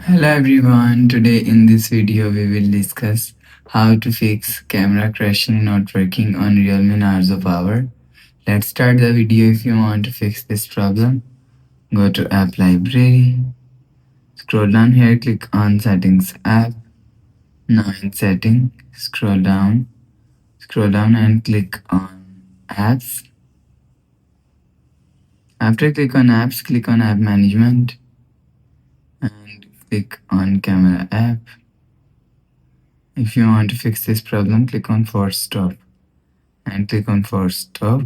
Hello everyone, today in this video we will discuss how to fix camera crashing not working on Realme Narzo Power. Let's start the video. If you want to fix this problem, go to app library, scroll down here, click on settings app. Now in setting, scroll down and click on apps. After click on apps, click on app management and click on camera app. If you want to fix this problem, click on force stop and click on force stop.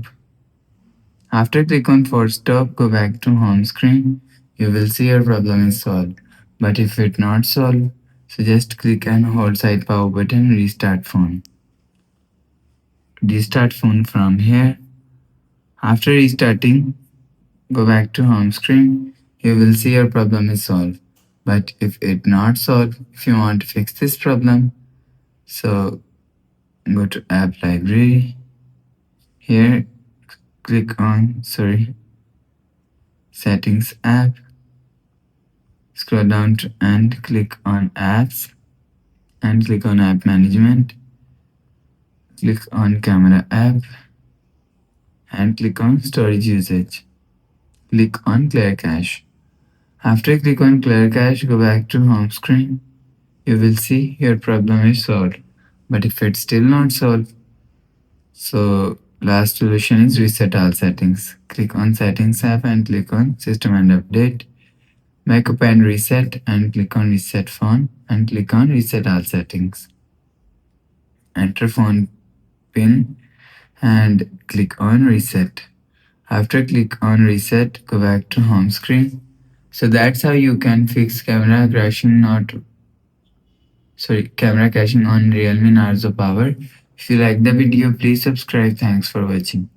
After click on force stop, go back to home screen. You will see your problem is solved. But if it not solved, so just click and hold side power button, restart phone. Restart phone from here. After restarting, go back to home screen. You will see your problem is solved. But if it not solved, if you want to fix this problem, so go to app library. Here, click on settings app. Scroll down and click on apps and click on app management. Click on camera app and click on storage usage. Click on clear cache. After click on clear cache, go back to home screen. You will see your problem is solved. But if it's still not solved, so last solution is reset all settings. Click on settings app and click on system and update. Backup and reset and click on reset phone and click on reset all settings. Enter phone pin and click on reset. After click on reset, go back to home screen. So that's how you can fix camera crashing on Realme Narzo Power. If you like the video, please subscribe. Thanks for watching.